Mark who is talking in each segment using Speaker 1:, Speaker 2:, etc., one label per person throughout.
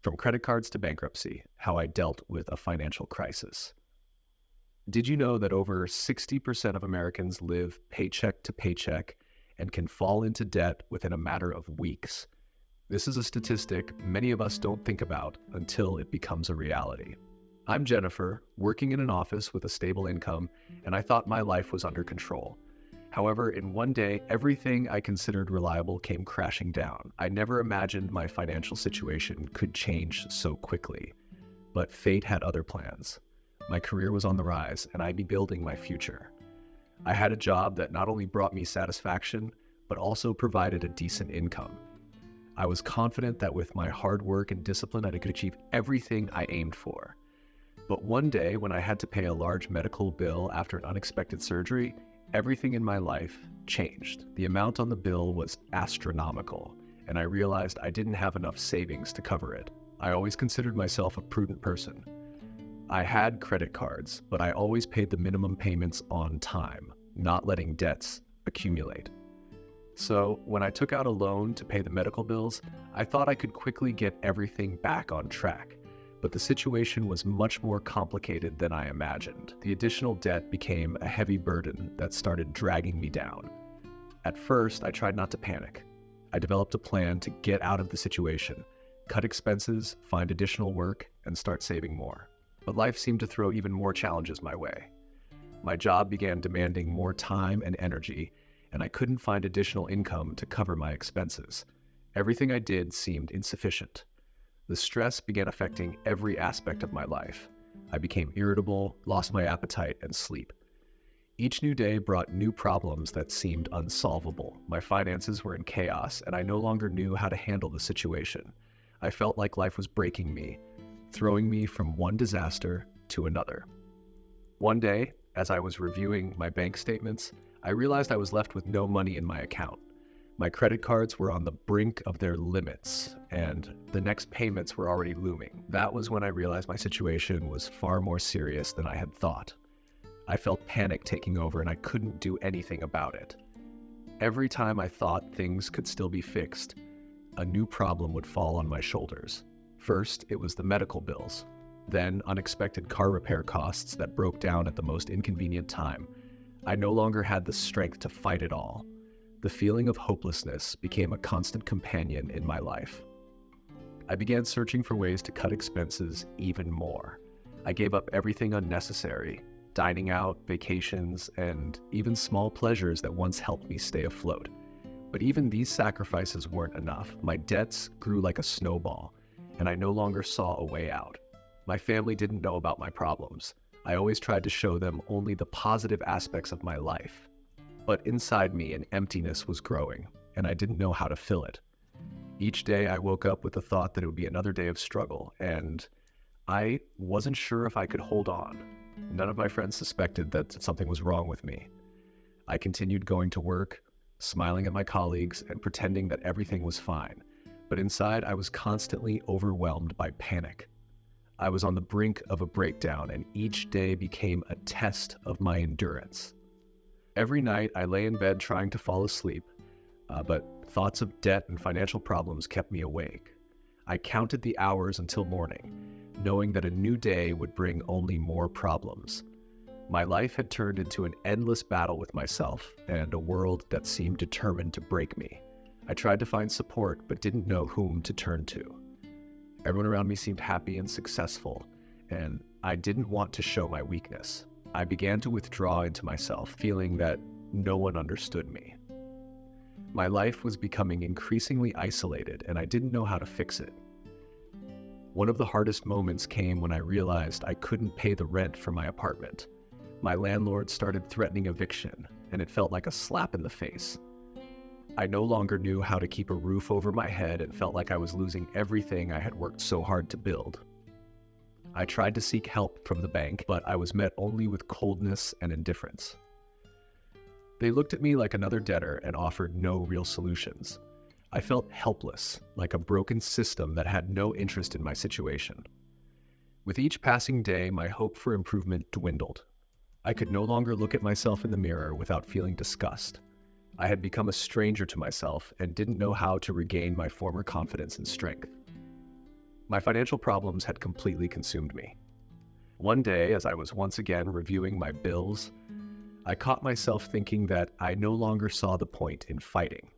Speaker 1: From credit cards to bankruptcy, how I dealt with a financial crisis. Did you know that over 60% of Americans live paycheck to paycheck and can fall into debt within a matter of weeks? This is a statistic many of us don't think about until it becomes a reality. I'm Jennifer, working in an office with a stable income, and I thought my life was under control. However, in one day, everything I considered reliable came crashing down. I never imagined my financial situation could change so quickly. But fate had other plans. My career was on the rise, and I'd be building my future. I had a job that not only brought me satisfaction, but also provided a decent income. I was confident that with my hard work and discipline, I could achieve everything I aimed for. But one day, when I had to pay a large medical bill after an unexpected surgery, everything in my life changed. The amount on the bill was astronomical, and I realized I didn't have enough savings to cover it. I always considered myself a prudent person. I had credit cards, but I always paid the minimum payments on time, not letting debts accumulate. So when I took out a loan to pay the medical bills, I thought I could quickly get everything back on track. But the situation was much more complicated than I imagined. The additional debt became a heavy burden that started dragging me down. At first, I tried not to panic. I developed a plan to get out of the situation, cut expenses, find additional work, and start saving more. But life seemed to throw even more challenges my way. My job began demanding more time and energy, and I couldn't find additional income to cover my expenses. Everything I did seemed insufficient. The stress began affecting every aspect of my life. I became irritable, lost my appetite, and sleep. Each new day brought new problems that seemed unsolvable. My finances were in chaos, and I no longer knew how to handle the situation. I felt like life was breaking me, throwing me from one disaster to another. One day, as I was reviewing my bank statements, I realized I was left with no money in my account. My credit cards were on the brink of their limits, and the next payments were already looming. That was when I realized my situation was far more serious than I had thought. I felt panic taking over, and I couldn't do anything about it. Every time I thought things could still be fixed, a new problem would fall on my shoulders. First, it was the medical bills. Then, unexpected car repair costs that broke down at the most inconvenient time. I no longer had the strength to fight it all. The feeling of hopelessness became a constant companion in my life. I began searching for ways to cut expenses even more. I gave up everything unnecessary, dining out, vacations, and even small pleasures that once helped me stay afloat. But even these sacrifices weren't enough. My debts grew like a snowball, and I no longer saw a way out. My family didn't know about my problems. I always tried to show them only the positive aspects of my life. But inside me, an emptiness was growing, and I didn't know how to fill it. Each day I woke up with the thought that it would be another day of struggle, and I wasn't sure if I could hold on. None of my friends suspected that something was wrong with me. I continued going to work, smiling at my colleagues, and pretending that everything was fine. But inside, I was constantly overwhelmed by panic. I was on the brink of a breakdown, and each day became a test of my endurance. Every night, I lay in bed trying to fall asleep, but thoughts of debt and financial problems kept me awake. I counted the hours until morning, knowing that a new day would bring only more problems. My life had turned into an endless battle with myself and a world that seemed determined to break me. I tried to find support, but didn't know whom to turn to. Everyone around me seemed happy and successful, and I didn't want to show my weakness. I began to withdraw into myself, feeling that no one understood me. My life was becoming increasingly isolated, and I didn't know how to fix it. One of the hardest moments came when I realized I couldn't pay the rent for my apartment. My landlord started threatening eviction, and it felt like a slap in the face. I no longer knew how to keep a roof over my head and felt like I was losing everything I had worked so hard to build. I tried to seek help from the bank, but I was met only with coldness and indifference. They looked at me like another debtor and offered no real solutions. I felt helpless, like a broken system that had no interest in my situation. With each passing day, my hope for improvement dwindled. I could no longer look at myself in the mirror without feeling disgust. I had become a stranger to myself and didn't know how to regain my former confidence and strength. My financial problems had completely consumed me. One day, as I was once again reviewing my bills, I caught myself thinking that I no longer saw the point in fighting.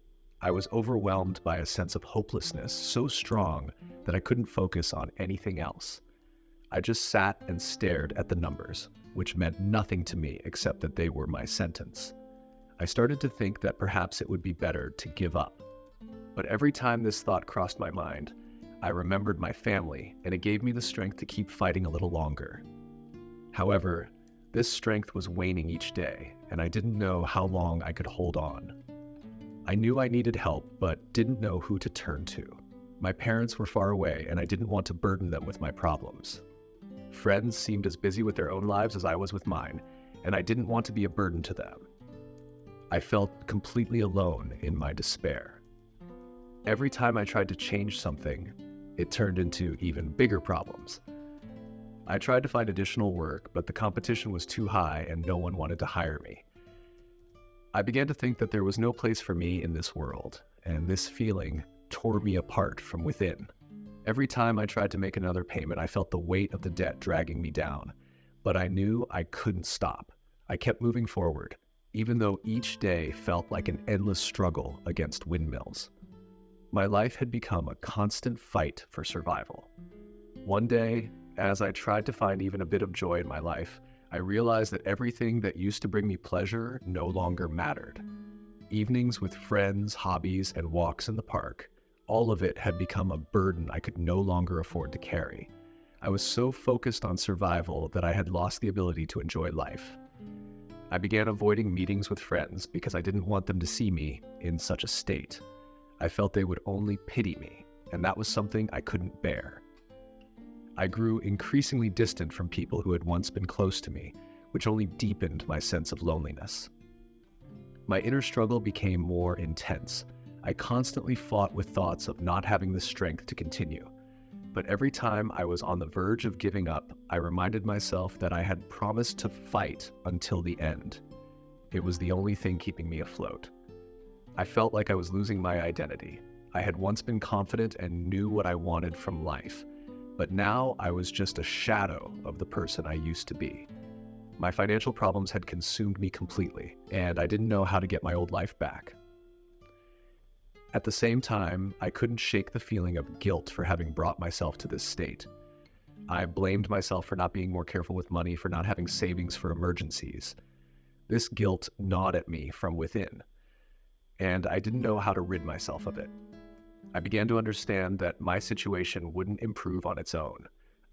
Speaker 1: I was overwhelmed by a sense of hopelessness so strong that I couldn't focus on anything else. I just sat and stared at the numbers, which meant nothing to me except that they were my sentence. I started to think that perhaps it would be better to give up. But every time this thought crossed my mind, I remembered my family, and it gave me the strength to keep fighting a little longer. However, this strength was waning each day, and I didn't know how long I could hold on. I knew I needed help, but didn't know who to turn to. My parents were far away, and I didn't want to burden them with my problems. Friends seemed as busy with their own lives as I was with mine, and I didn't want to be a burden to them. I felt completely alone in my despair. Every time I tried to change something, it turned into even bigger problems. I tried to find additional work, but the competition was too high and no one wanted to hire me. I began to think that there was no place for me in this world, and this feeling tore me apart from within. Every time I tried to make another payment, I felt the weight of the debt dragging me down, but I knew I couldn't stop. I kept moving forward, even though each day felt like an endless struggle against windmills. My life had become a constant fight for survival. One day, as I tried to find even a bit of joy in my life, I realized that everything that used to bring me pleasure no longer mattered. Evenings with friends, hobbies, and walks in the park, all of it had become a burden I could no longer afford to carry. I was so focused on survival that I had lost the ability to enjoy life. I began avoiding meetings with friends because I didn't want them to see me in such a state. I felt they would only pity me, and that was something I couldn't bear. I grew increasingly distant from people who had once been close to me, which only deepened my sense of loneliness. My inner struggle became more intense. I constantly fought with thoughts of not having the strength to continue. But every time I was on the verge of giving up, I reminded myself that I had promised to fight until the end. It was the only thing keeping me afloat. I felt like I was losing my identity. I had once been confident and knew what I wanted from life, but now I was just a shadow of the person I used to be. My financial problems had consumed me completely, and I didn't know how to get my old life back. At the same time, I couldn't shake the feeling of guilt for having brought myself to this state. I blamed myself for not being more careful with money, for not having savings for emergencies. This guilt gnawed at me from within, and I didn't know how to rid myself of it. I began to understand that my situation wouldn't improve on its own.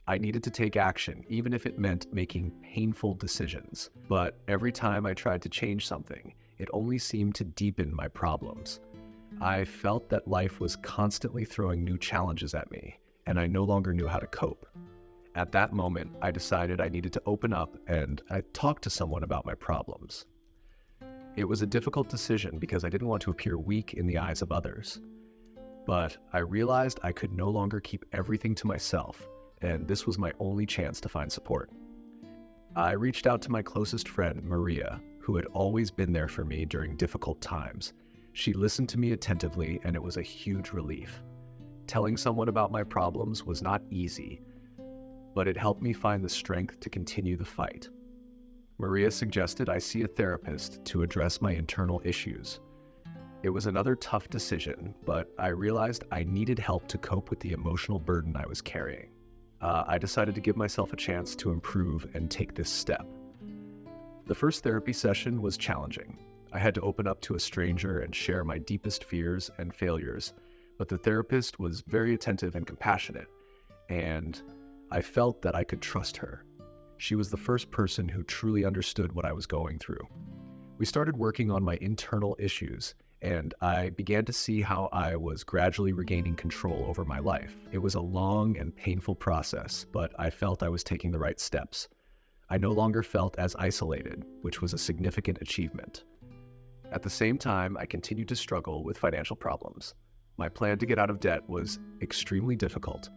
Speaker 1: I needed to take action, even if it meant making painful decisions. But every time I tried to change something, it only seemed to deepen my problems. I felt that life was constantly throwing new challenges at me, and I no longer knew how to cope. At that moment, I decided I needed to open up and I talked to someone about my problems. It was a difficult decision because I didn't want to appear weak in the eyes of others. But I realized I could no longer keep everything to myself, and this was my only chance to find support. I reached out to my closest friend, Maria, who had always been there for me during difficult times. She listened to me attentively, and it was a huge relief. Telling someone about my problems was not easy, but it helped me find the strength to continue the fight. Maria suggested I see a therapist to address my internal issues. It was another tough decision, but I realized I needed help to cope with the emotional burden I was carrying. I decided to give myself a chance to improve and take this step. The first therapy session was challenging. I had to open up to a stranger and share my deepest fears and failures, but the therapist was very attentive and compassionate, and I felt that I could trust her. She was the first person who truly understood what I was going through. We started working on my internal issues, and I began to see how I was gradually regaining control over my life. It was a long and painful process, but I felt I was taking the right steps. I no longer felt as isolated, which was a significant achievement. At the same time, I continued to struggle with financial problems. My plan to get out of debt was extremely difficult,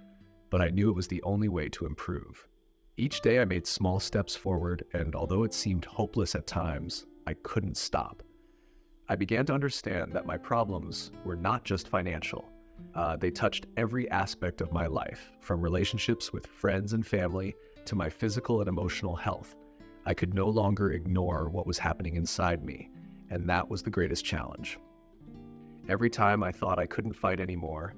Speaker 1: but I knew it was the only way to improve. Each day I made small steps forward, and although it seemed hopeless at times, I couldn't stop. I began to understand that my problems were not just financial. They touched every aspect of my life, from relationships with friends and family to my physical and emotional health. I could no longer ignore what was happening inside me, and that was the greatest challenge. Every time I thought I couldn't fight anymore,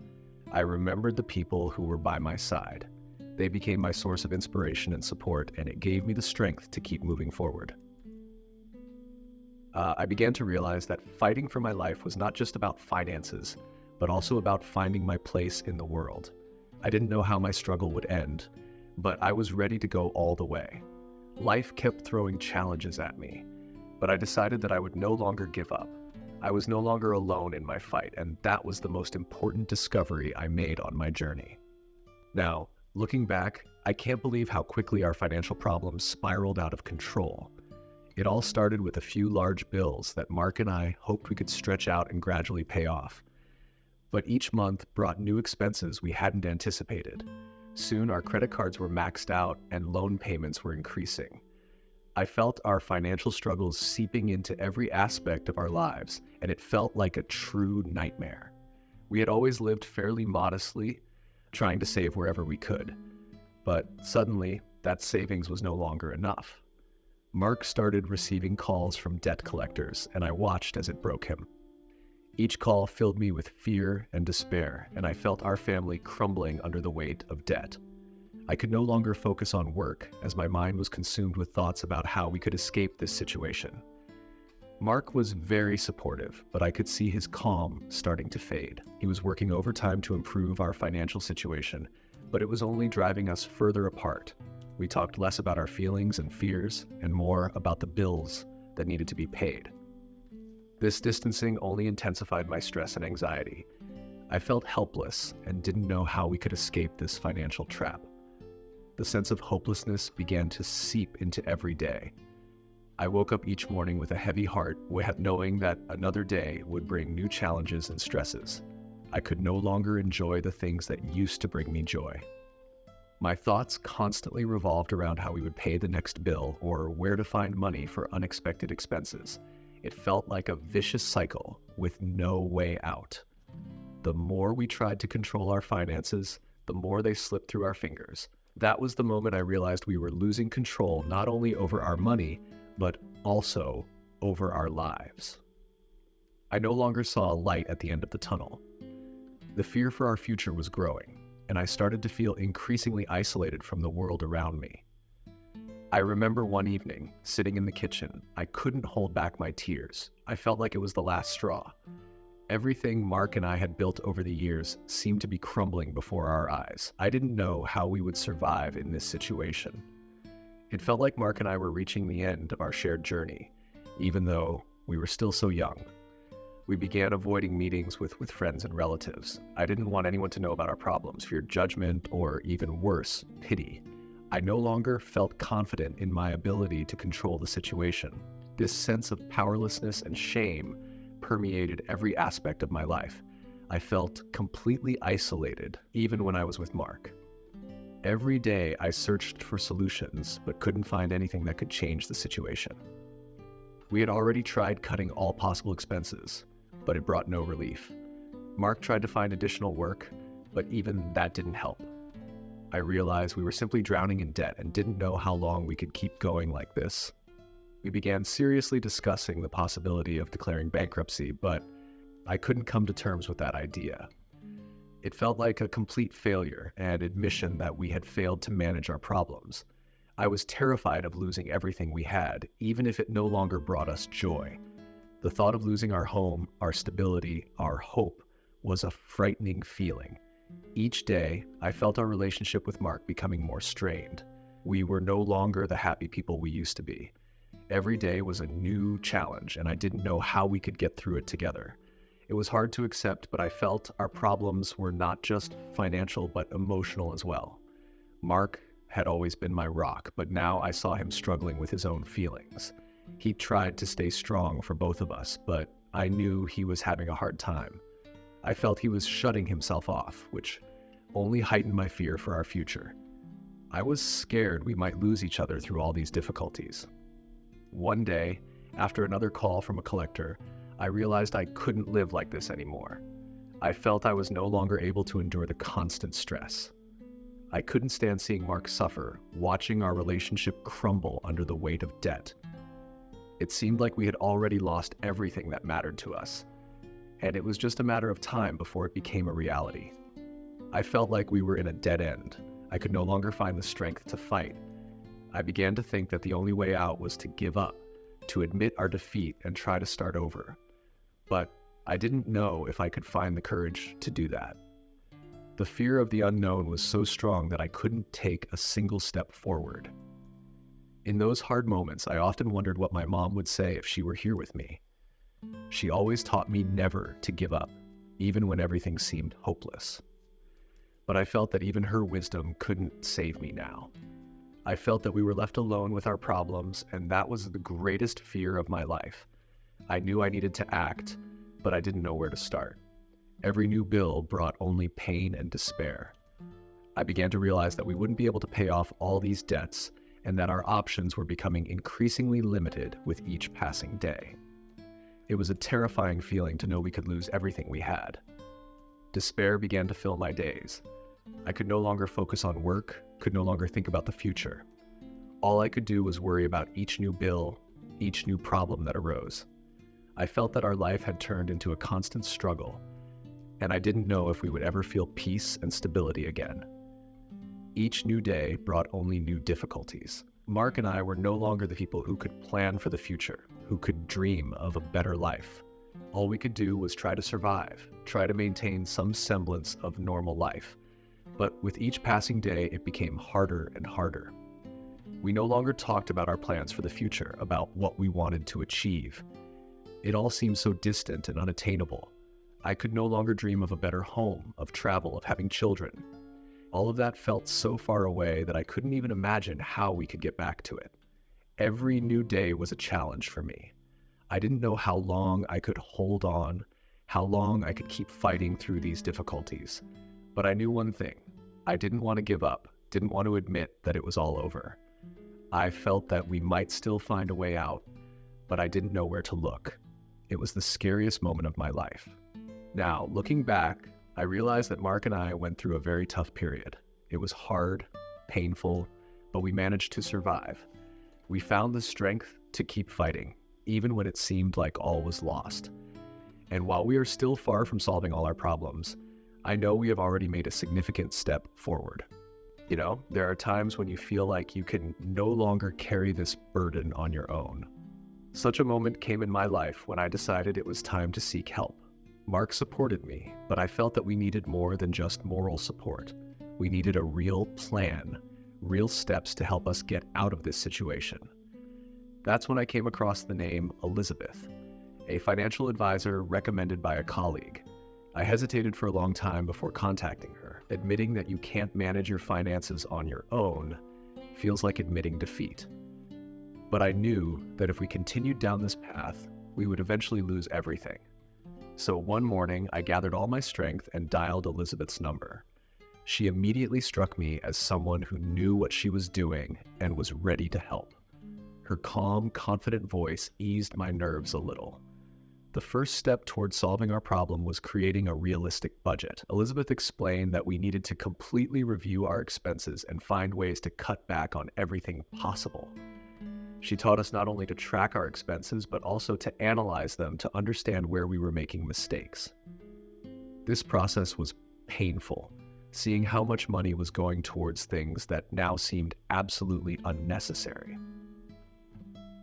Speaker 1: I remembered the people who were by my side. They became my source of inspiration and support, and it gave me the strength to keep moving forward. I began to realize that fighting for my life was not just about finances, but also about finding my place in the world. I didn't know how my struggle would end, but I was ready to go all the way. Life kept throwing challenges at me, but I decided that I would no longer give up. I was no longer alone in my fight, and that was the most important discovery I made on my journey. Now, looking back, I can't believe how quickly our financial problems spiraled out of control. It all started with a few large bills that Mark and I hoped we could stretch out and gradually pay off. But each month brought new expenses we hadn't anticipated. Soon our credit cards were maxed out and loan payments were increasing. I felt our financial struggles seeping into every aspect of our lives, and it felt like a true nightmare. We had always lived fairly modestly, trying to save wherever we could. But suddenly, that savings was no longer enough. Mark started receiving calls from debt collectors, and I watched as it broke him. Each call filled me with fear and despair, and I felt our family crumbling under the weight of debt. I could no longer focus on work, as my mind was consumed with thoughts about how we could escape this situation. Mark was very supportive, but I could see his calm starting to fade. He was working overtime to improve our financial situation, but it was only driving us further apart. We talked less about our feelings and fears, and more about the bills that needed to be paid. This distancing only intensified my stress and anxiety. I felt helpless and didn't know how we could escape this financial trap. The sense of hopelessness began to seep into every day. I woke up each morning with a heavy heart, knowing that another day would bring new challenges and stresses. I could no longer enjoy the things that used to bring me joy. My thoughts constantly revolved around how we would pay the next bill or where to find money for unexpected expenses. It felt like a vicious cycle with no way out. The more we tried to control our finances, the more they slipped through our fingers. That was the moment I realized we were losing control not only over our money, but also over our lives. I no longer saw a light at the end of the tunnel. The fear for our future was growing, and I started to feel increasingly isolated from the world around me. I remember one evening, sitting in the kitchen, I couldn't hold back my tears. I felt like it was the last straw. Everything Mark and I had built over the years seemed to be crumbling before our eyes. I didn't know how we would survive in this situation. It felt like Mark and I were reaching the end of our shared journey, even though we were still so young. We began avoiding meetings with friends and relatives. I didn't want anyone to know about our problems, feared judgment, or even worse, pity. I no longer felt confident in my ability to control the situation. This sense of powerlessness and shame permeated every aspect of my life. I felt completely isolated, even when I was with Mark. Every day I searched for solutions, but couldn't find anything that could change the situation. We had already tried cutting all possible expenses, but it brought no relief. Mark tried to find additional work, but even that didn't help. I realized we were simply drowning in debt and didn't know how long we could keep going like this. We began seriously discussing the possibility of declaring bankruptcy, but I couldn't come to terms with that idea. It felt like a complete failure and admission that we had failed to manage our problems. I was terrified of losing everything we had, even if it no longer brought us joy. The thought of losing our home, our stability, our hope was a frightening feeling. Each day, I felt our relationship with Mark becoming more strained. We were no longer the happy people we used to be. Every day was a new challenge, and I didn't know how we could get through it together. It was hard to accept, but I felt our problems were not just financial, but emotional as well. Mark had always been my rock, but now I saw him struggling with his own feelings. He tried to stay strong for both of us, but I knew he was having a hard time. I felt he was shutting himself off, which only heightened my fear for our future. I was scared we might lose each other through all these difficulties. One day, after another call from a collector, I realized I couldn't live like this anymore. I felt I was no longer able to endure the constant stress. I couldn't stand seeing Mark suffer, watching our relationship crumble under the weight of debt. It seemed like we had already lost everything that mattered to us, and it was just a matter of time before it became a reality. I felt like we were in a dead end. I could no longer find the strength to fight. I began to think that the only way out was to give up, to admit our defeat and try to start over. But I didn't know if I could find the courage to do that. The fear of the unknown was so strong that I couldn't take a single step forward. In those hard moments, I often wondered what my mom would say if she were here with me. She always taught me never to give up, even when everything seemed hopeless. But I felt that even her wisdom couldn't save me now. I felt that we were left alone with our problems, and that was the greatest fear of my life. I knew I needed to act, but I didn't know where to start. Every new bill brought only pain and despair. I began to realize that we wouldn't be able to pay off all these debts, and that our options were becoming increasingly limited with each passing day. It was a terrifying feeling to know we could lose everything we had. Despair began to fill my days. I could no longer focus on work, could no longer think about the future. All I could do was worry about each new bill, each new problem that arose. I felt that our life had turned into a constant struggle, and I didn't know if we would ever feel peace and stability again. Each new day brought only new difficulties. Mark and I were no longer the people who could plan for the future, who could dream of a better life. All we could do was try to survive, try to maintain some semblance of normal life. But with each passing day, it became harder and harder. We no longer talked about our plans for the future, about what we wanted to achieve. It all seemed so distant and unattainable. I could no longer dream of a better home, of travel, of having children. All of that felt so far away that I couldn't even imagine how we could get back to it. Every new day was a challenge for me. I didn't know how long I could hold on, how long I could keep fighting through these difficulties. But I knew one thing. I didn't want to give up, didn't want to admit that it was all over. I felt that we might still find a way out, but I didn't know where to look. It was the scariest moment of my life. Now, looking back, I realized that Mark and I went through a very tough period. It was hard, painful, but we managed to survive. We found the strength to keep fighting, even when it seemed like all was lost. And while we are still far from solving all our problems, I know we have already made a significant step forward. You know, there are times when you feel like you can no longer carry this burden on your own. Such a moment came in my life when I decided it was time to seek help. Mark supported me, but I felt that we needed more than just moral support. We needed a real plan, real steps to help us get out of this situation. That's when I came across the name Elizabeth, a financial advisor recommended by a colleague. I hesitated for a long time before contacting her. Admitting that you can't manage your finances on your own feels like admitting defeat. But I knew that if we continued down this path, we would eventually lose everything. So one morning, I gathered all my strength and dialed Elizabeth's number. She immediately struck me as someone who knew what she was doing and was ready to help. Her calm, confident voice eased my nerves a little. The first step towards solving our problem was creating a realistic budget. Elizabeth explained that we needed to completely review our expenses and find ways to cut back on everything possible. She taught us not only to track our expenses, but also to analyze them to understand where we were making mistakes. This process was painful, seeing how much money was going towards things that now seemed absolutely unnecessary.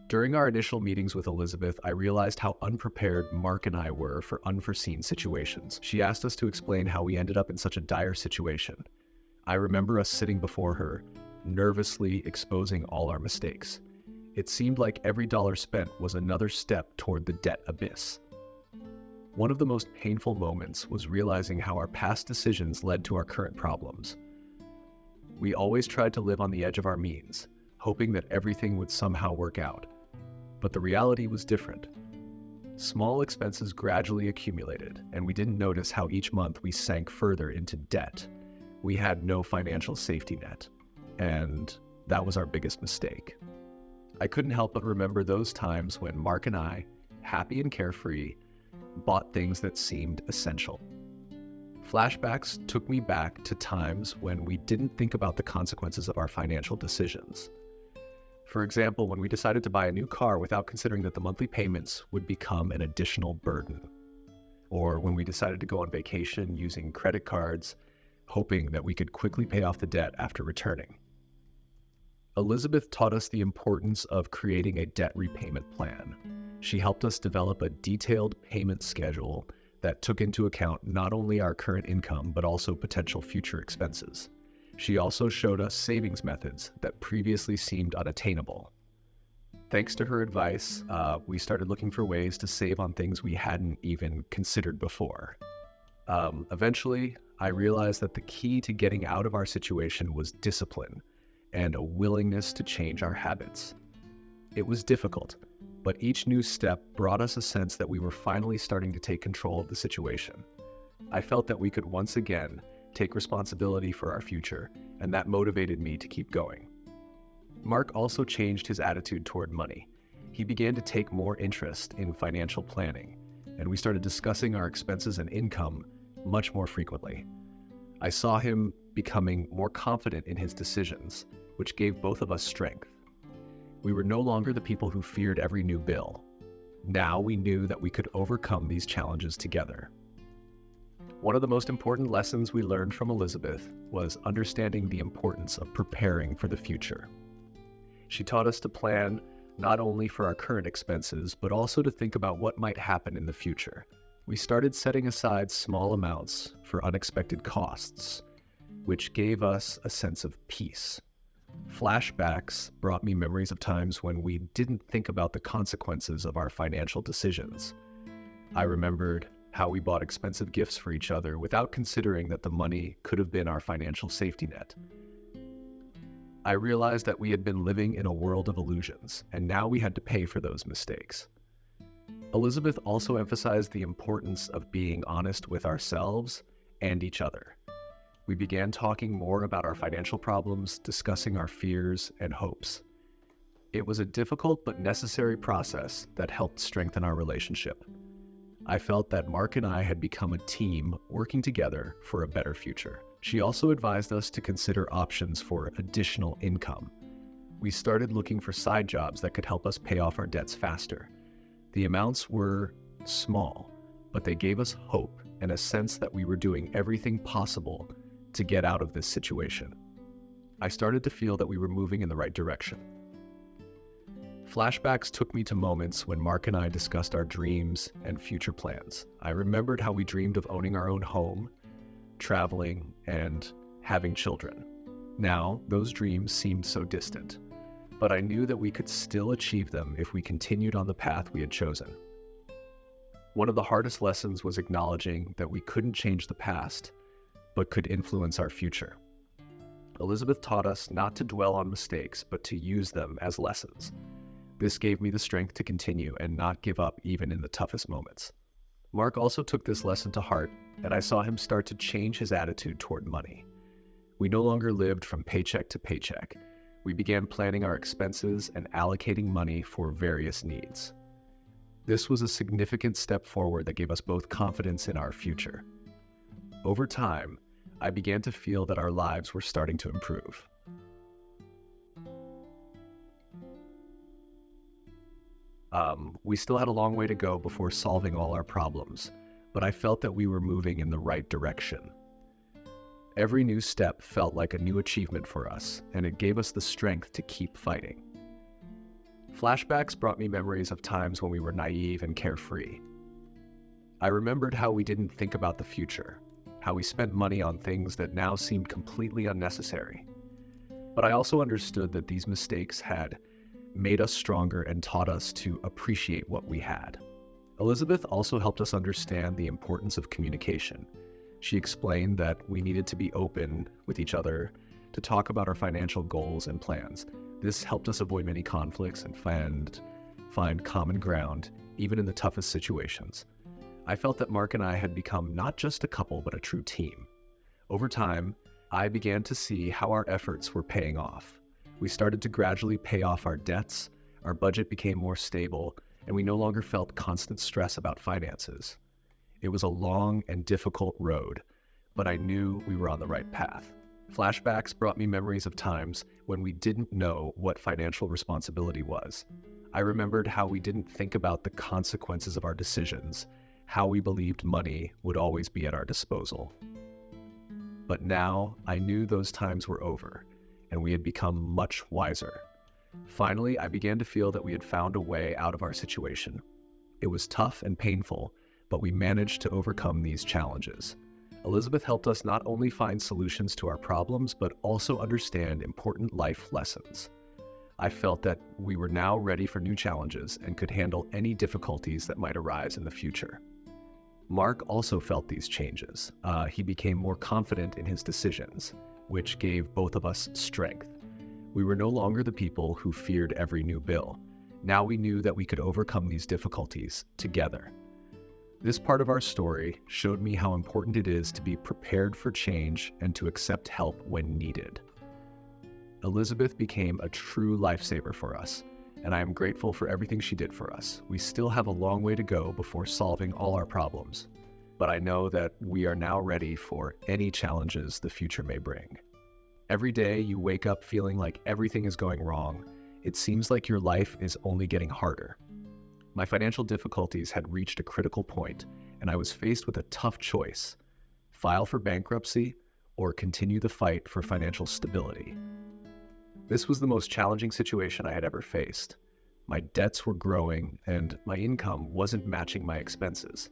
Speaker 1: During our initial meetings with Elizabeth, I realized how unprepared Mark and I were for unforeseen situations. She asked us to explain how we ended up in such a dire situation. I remember us sitting before her, nervously exposing all our mistakes. It seemed like every dollar spent was another step toward the debt abyss. One of the most painful moments was realizing how our past decisions led to our current problems. We always tried to live on the edge of our means, hoping that everything would somehow work out. But the reality was different. Small expenses gradually accumulated, and we didn't notice how each month we sank further into debt. We had no financial safety net, and that was our biggest mistake. I couldn't help but remember those times when Mark and I, happy and carefree, bought things that seemed essential. Flashbacks took me back to times when we didn't think about the consequences of our financial decisions. For example, when we decided to buy a new car without considering that the monthly payments would become an additional burden. Or when we decided to go on vacation using credit cards, hoping that we could quickly pay off the debt after returning. Elizabeth taught us the importance of creating a debt repayment plan. She helped us develop a detailed payment schedule that took into account not only our current income, but also potential future expenses. She also showed us savings methods that previously seemed unattainable. Thanks to her advice, we started looking for ways to save on things we hadn't even considered before. Eventually, I realized that the key to getting out of our situation was discipline and a willingness to change our habits. It was difficult, but each new step brought us a sense that we were finally starting to take control of the situation. I felt that we could once again take responsibility for our future, and that motivated me to keep going. Mark also changed his attitude toward money. He began to take more interest in financial planning, and we started discussing our expenses and income much more frequently. I saw him becoming more confident in his decisions, which gave both of us strength. We were no longer the people who feared every new bill. Now we knew that we could overcome these challenges together. One of the most important lessons we learned from Elizabeth was understanding the importance of preparing for the future. She taught us to plan not only for our current expenses, but also to think about what might happen in the future. We started setting aside small amounts for unexpected costs, which gave us a sense of peace. Flashbacks brought me memories of times when we didn't think about the consequences of our financial decisions. I remembered how we bought expensive gifts for each other without considering that the money could have been our financial safety net. I realized that we had been living in a world of illusions, and now we had to pay for those mistakes. Elizabeth also emphasized the importance of being honest with ourselves and each other. We began talking more about our financial problems, discussing our fears and hopes. It was a difficult but necessary process that helped strengthen our relationship. I felt that Mark and I had become a team working together for a better future. She also advised us to consider options for additional income. We started looking for side jobs that could help us pay off our debts faster. The amounts were small, but they gave us hope and a sense that we were doing everything possible to get out of this situation. I started to feel that we were moving in the right direction. Flashbacks took me to moments when Mark and I discussed our dreams and future plans. I remembered how we dreamed of owning our own home, traveling, and having children. Now, those dreams seemed so distant, but I knew that we could still achieve them if we continued on the path we had chosen. One of the hardest lessons was acknowledging that we couldn't change the past, but could influence our future. Elizabeth taught us not to dwell on mistakes, but to use them as lessons. This gave me the strength to continue and not give up even in the toughest moments. Mark also took this lesson to heart, and I saw him start to change his attitude toward money. We no longer lived from paycheck to paycheck. We began planning our expenses and allocating money for various needs. This was a significant step forward that gave us both confidence in our future. Over time, I began to feel that our lives were starting to improve. We still had a long way to go before solving all our problems, but I felt that we were moving in the right direction. Every new step felt like a new achievement for us, and it gave us the strength to keep fighting. Flashbacks brought me memories of times when we were naive and carefree. I remembered how we didn't think about the future, how we spent money on things that now seemed completely unnecessary. But I also understood that these mistakes had made us stronger and taught us to appreciate what we had. Elizabeth also helped us understand the importance of communication. She explained that we needed to be open with each other to talk about our financial goals and plans. This helped us avoid many conflicts and find common ground, even in the toughest situations. I felt that Mark and I had become not just a couple, but a true team. Over time, I began to see how our efforts were paying off. We started to gradually pay off our debts, our budget became more stable, and we no longer felt constant stress about finances. It was a long and difficult road, but I knew we were on the right path. Flashbacks brought me memories of times when we didn't know what financial responsibility was. I remembered how we didn't think about the consequences of our decisions, how we believed money would always be at our disposal. But now I knew those times were over, and we had become much wiser. Finally, I began to feel that we had found a way out of our situation. It was tough and painful, but we managed to overcome these challenges. Elizabeth helped us not only find solutions to our problems, but also understand important life lessons. I felt that we were now ready for new challenges and could handle any difficulties that might arise in the future. Mark also felt these changes. He became more confident in his decisions, which gave both of us strength. We were no longer the people who feared every new bill. Now we knew that we could overcome these difficulties together. This part of our story showed me how important it is to be prepared for change and to accept help when needed. Elizabeth became a true lifesaver for us, and I am grateful for everything she did for us. We still have a long way to go before solving all our problems, but I know that we are now ready for any challenges the future may bring. Every day you wake up feeling like everything is going wrong. It seems like your life is only getting harder. My financial difficulties had reached a critical point, and I was faced with a tough choice: file for bankruptcy or continue the fight for financial stability. This was the most challenging situation I had ever faced. My debts were growing, and my income wasn't matching my expenses.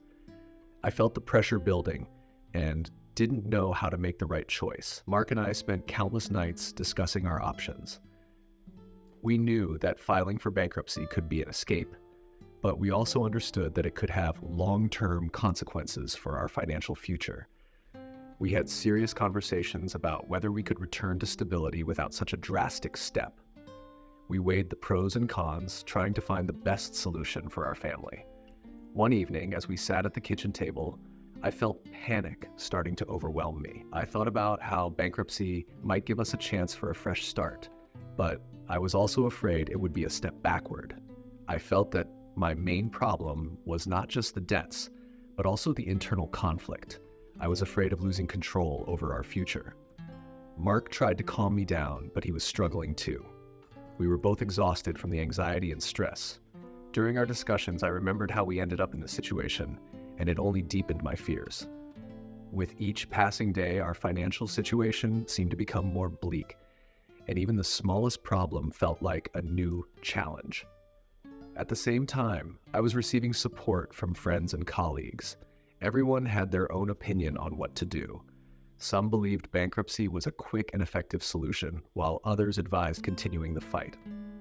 Speaker 1: I felt the pressure building and didn't know how to make the right choice. Mark and I spent countless nights discussing our options. We knew that filing for bankruptcy could be an escape, but we also understood that it could have long-term consequences for our financial future. We had serious conversations about whether we could return to stability without such a drastic step. We weighed the pros and cons, trying to find the best solution for our family. One evening, as we sat at the kitchen table, I felt panic starting to overwhelm me. I thought about how bankruptcy might give us a chance for a fresh start, but I was also afraid it would be a step backward. I felt that my main problem was not just the debts, but also the internal conflict. I was afraid of losing control over our future. Mark tried to calm me down, but he was struggling too. We were both exhausted from the anxiety and stress. During our discussions, I remembered how we ended up in this situation, and it only deepened my fears. With each passing day, our financial situation seemed to become more bleak, and even the smallest problem felt like a new challenge. At the same time, I was receiving support from friends and colleagues. Everyone had their own opinion on what to do. Some believed bankruptcy was a quick and effective solution, while others advised continuing the fight.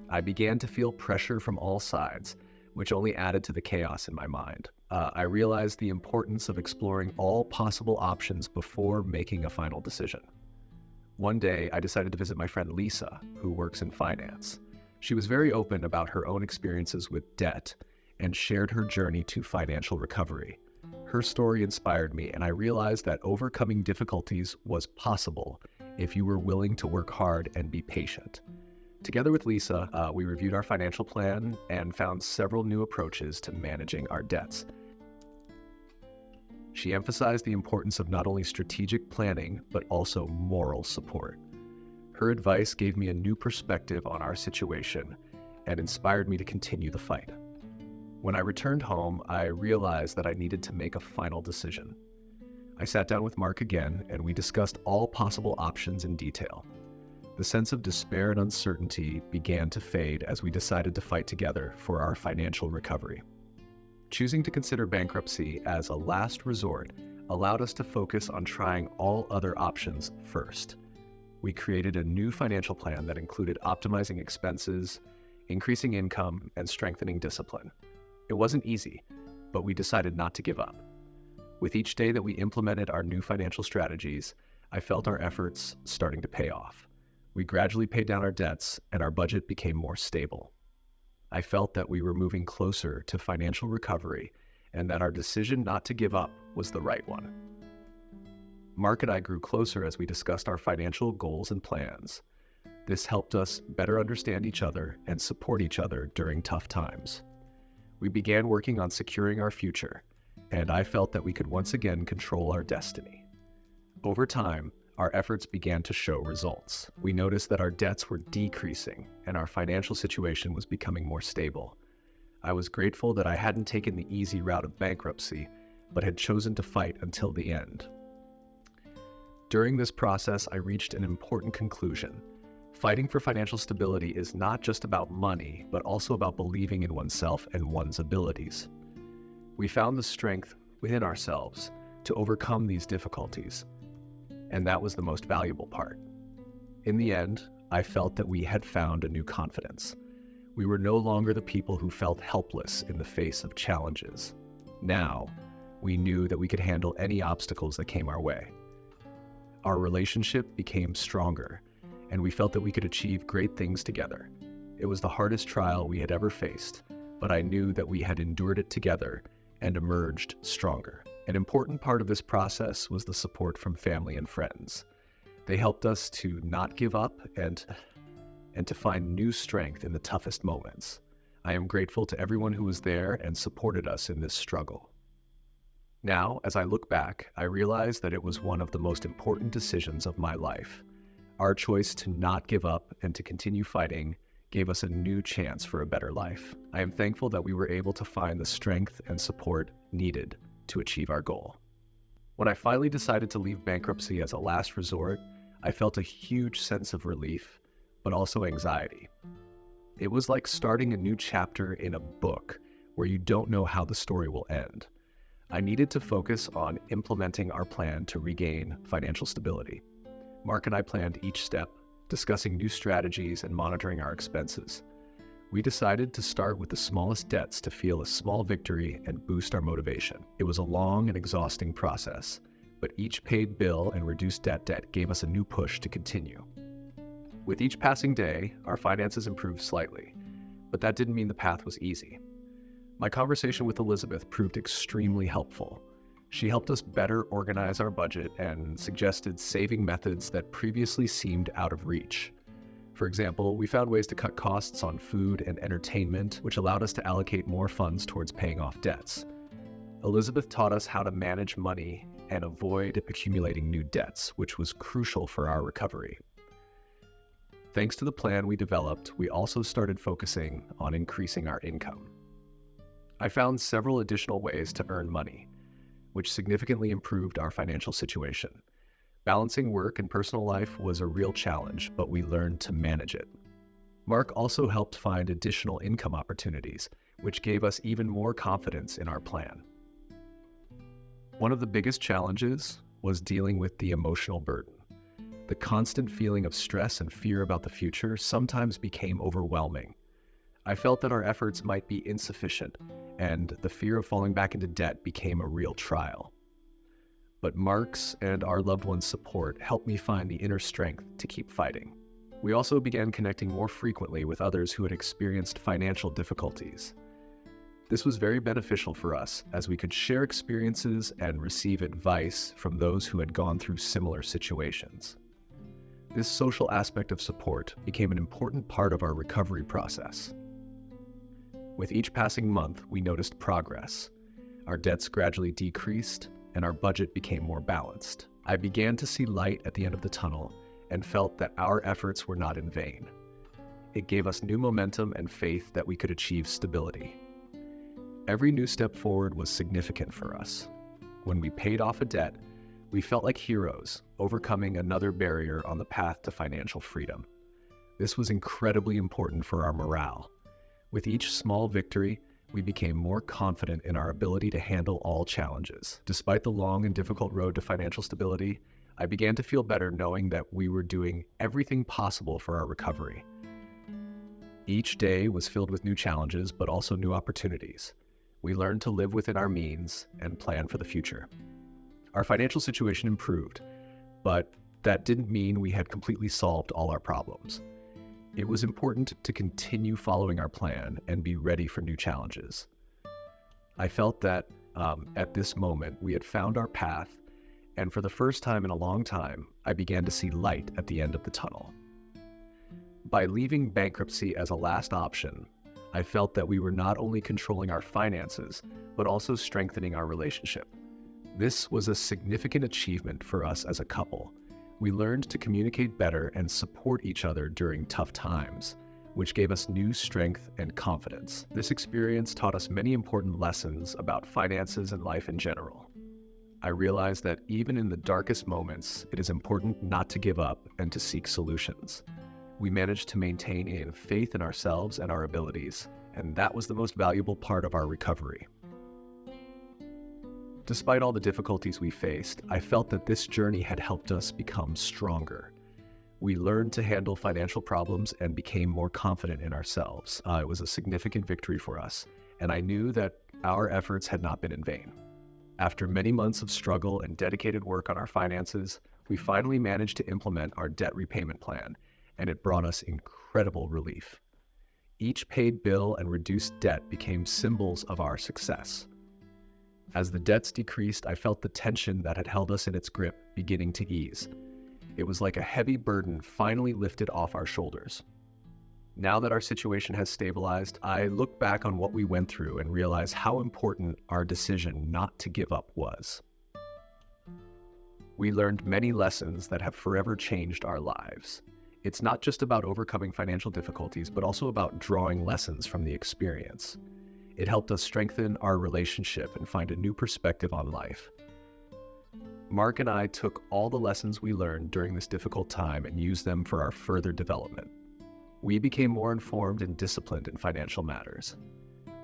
Speaker 1: I began to feel pressure from all sides, which only added to the chaos in my mind. I realized the importance of exploring all possible options before making a final decision. One day, I decided to visit my friend Lisa, who works in finance. She was very open about her own experiences with debt and shared her journey to financial recovery. Her story inspired me, and I realized that overcoming difficulties was possible if you were willing to work hard and be patient. Together with Lisa, we reviewed our financial plan and found several new approaches to managing our debts. She emphasized the importance of not only strategic planning, but also moral support. Her advice gave me a new perspective on our situation and inspired me to continue the fight. When I returned home, I realized that I needed to make a final decision. I sat down with Mark again, and we discussed all possible options in detail. The sense of despair and uncertainty began to fade as we decided to fight together for our financial recovery. Choosing to consider bankruptcy as a last resort allowed us to focus on trying all other options first. We created a new financial plan that included optimizing expenses, increasing income, and strengthening discipline. It wasn't easy, but we decided not to give up. With each day that we implemented our new financial strategies, I felt our efforts starting to pay off. We gradually paid down our debts, and our budget became more stable. I felt that we were moving closer to financial recovery and that our decision not to give up was the right one. Mark and I grew closer as we discussed our financial goals and plans. This helped us better understand each other and support each other during tough times. We began working on securing our future, and I felt that we could once again control our destiny. Over time, our efforts began to show results. We noticed that our debts were decreasing and our financial situation was becoming more stable. I was grateful that I hadn't taken the easy route of bankruptcy, but had chosen to fight until the end. During this process, I reached an important conclusion. Fighting for financial stability is not just about money, but also about believing in oneself and one's abilities. We found the strength within ourselves to overcome these difficulties, and that was the most valuable part. In the end, I felt that we had found a new confidence. We were no longer the people who felt helpless in the face of challenges. Now, we knew that we could handle any obstacles that came our way. Our relationship became stronger, and we felt that we could achieve great things together. It was the hardest trial we had ever faced, but I knew that we had endured it together and emerged stronger. An important part of this process was the support from family and friends. They helped us to not give up and to find new strength in the toughest moments. I am grateful to everyone who was there and supported us in this struggle. Now, as I look back, I realize that it was one of the most important decisions of my life. Our choice to not give up and to continue fighting gave us a new chance for a better life. I am thankful that we were able to find the strength and support needed to achieve our goal. When I finally decided to leave bankruptcy as a last resort, I felt a huge sense of relief, but also anxiety. It was like starting a new chapter in a book where you don't know how the story will end. I needed to focus on implementing our plan to regain financial stability. Mark and I planned each step, discussing new strategies and monitoring our expenses. We decided to start with the smallest debts to feel a small victory and boost our motivation. It was a long and exhausting process, but each paid bill and reduced debt gave us a new push to continue. With each passing day, our finances improved slightly, but that didn't mean the path was easy. My conversation with Elizabeth proved extremely helpful. She helped us better organize our budget and suggested saving methods that previously seemed out of reach. For example, we found ways to cut costs on food and entertainment, which allowed us to allocate more funds towards paying off debts. Elizabeth taught us how to manage money and avoid accumulating new debts, which was crucial for our recovery. Thanks to the plan we developed, we also started focusing on increasing our income. I found several additional ways to earn money, which significantly improved our financial situation. Balancing work and personal life was a real challenge, but we learned to manage it. Mark also helped find additional income opportunities, which gave us even more confidence in our plan. One of the biggest challenges was dealing with the emotional burden. The constant feeling of stress and fear about the future sometimes became overwhelming. I felt that our efforts might be insufficient, and the fear of falling back into debt became a real trial. But Mark's and our loved ones' support helped me find the inner strength to keep fighting. We also began connecting more frequently with others who had experienced financial difficulties. This was very beneficial for us, as we could share experiences and receive advice from those who had gone through similar situations. This social aspect of support became an important part of our recovery process. With each passing month, we noticed progress. Our debts gradually decreased, and our budget became more balanced. I began to see light at the end of the tunnel and felt that our efforts were not in vain. It gave us new momentum and faith that we could achieve stability. Every new step forward was significant for us. When we paid off a debt, we felt like heroes, overcoming another barrier on the path to financial freedom. This was incredibly important for our morale. With each small victory, we became more confident in our ability to handle all challenges. Despite the long and difficult road to financial stability, I began to feel better knowing that we were doing everything possible for our recovery. Each day was filled with new challenges, but also new opportunities. We learned to live within our means and plan for the future. Our financial situation improved, but that didn't mean we had completely solved all our problems. It was important to continue following our plan and be ready for new challenges. I felt that at this moment we had found our path, and for the first time in a long time, I began to see light at the end of the tunnel. By leaving bankruptcy as a last option, I felt that we were not only controlling our finances, but also strengthening our relationship. This was a significant achievement for us as a couple. We learned to communicate better and support each other during tough times, which gave us new strength and confidence. This experience taught us many important lessons about finances and life in general. I realized that even in the darkest moments, it is important not to give up and to seek solutions. We managed to maintain a faith in ourselves and our abilities, and that was the most valuable part of our recovery. Despite all the difficulties we faced, I felt that this journey had helped us become stronger. We learned to handle financial problems and became more confident in ourselves. It was a significant victory for us, and I knew that our efforts had not been in vain. After many months of struggle and dedicated work on our finances, we finally managed to implement our debt repayment plan, and it brought us incredible relief. Each paid bill and reduced debt became symbols of our success. As the debts decreased, I felt the tension that had held us in its grip beginning to ease. It was like a heavy burden finally lifted off our shoulders. Now that our situation has stabilized, I look back on what we went through and realize how important our decision not to give up was. We learned many lessons that have forever changed our lives. It's not just about overcoming financial difficulties, but also about drawing lessons from the experience. It helped us strengthen our relationship and find a new perspective on life. Mark and I took all the lessons we learned during this difficult time and used them for our further development. We became more informed and disciplined in financial matters.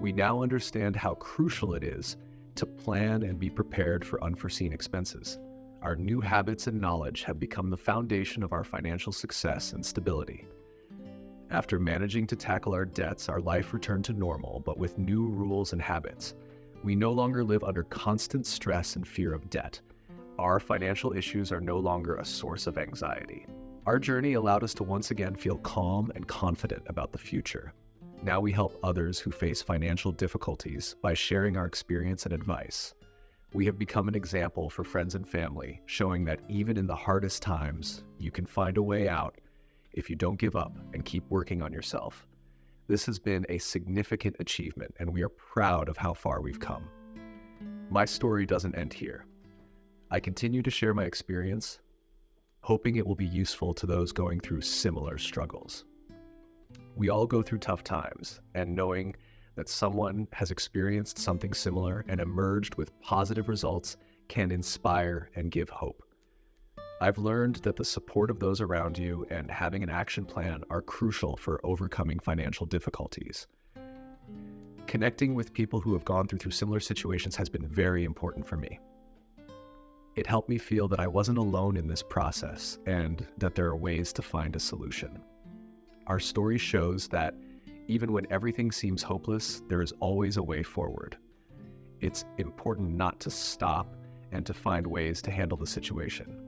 Speaker 1: We now understand how crucial it is to plan and be prepared for unforeseen expenses. Our new habits and knowledge have become the foundation of our financial success and stability. After managing to tackle our debts, our life returned to normal, but with new rules and habits. We no longer live under constant stress and fear of debt. Our financial issues are no longer a source of anxiety. Our journey allowed us to once again feel calm and confident about the future. Now we help others who face financial difficulties by sharing our experience and advice. We have become an example for friends and family, showing that even in the hardest times, you can find a way out if you don't give up and keep working on yourself. This has been a significant achievement, and we are proud of how far we've come. My story doesn't end here. I continue to share my experience, hoping it will be useful to those going through similar struggles. We all go through tough times, and knowing that someone has experienced something similar and emerged with positive results can inspire and give hope. I've learned that the support of those around you and having an action plan are crucial for overcoming financial difficulties. Connecting with people who have gone through similar situations has been very important for me. It helped me feel that I wasn't alone in this process and that there are ways to find a solution. Our story shows that even when everything seems hopeless, there is always a way forward. It's important not to stop and to find ways to handle the situation.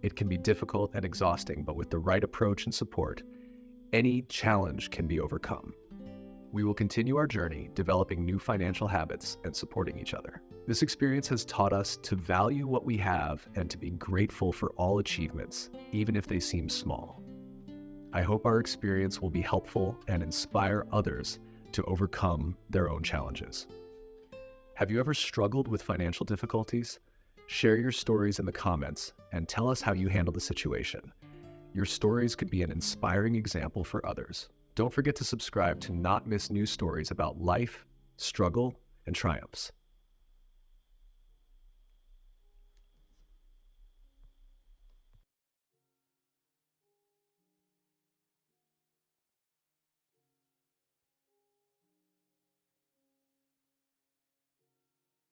Speaker 1: It can be difficult and exhausting, but with the right approach and support, any challenge can be overcome. We will continue our journey, developing new financial habits and supporting each other. This experience has taught us to value what we have and to be grateful for all achievements, even if they seem small. I hope our experience will be helpful and inspire others to overcome their own challenges. Have you ever struggled with financial difficulties? Share your stories in the comments and tell us how you handled the situation. Your stories could be an inspiring example for others. Don't forget to subscribe to not miss new stories about life, struggle, and triumphs.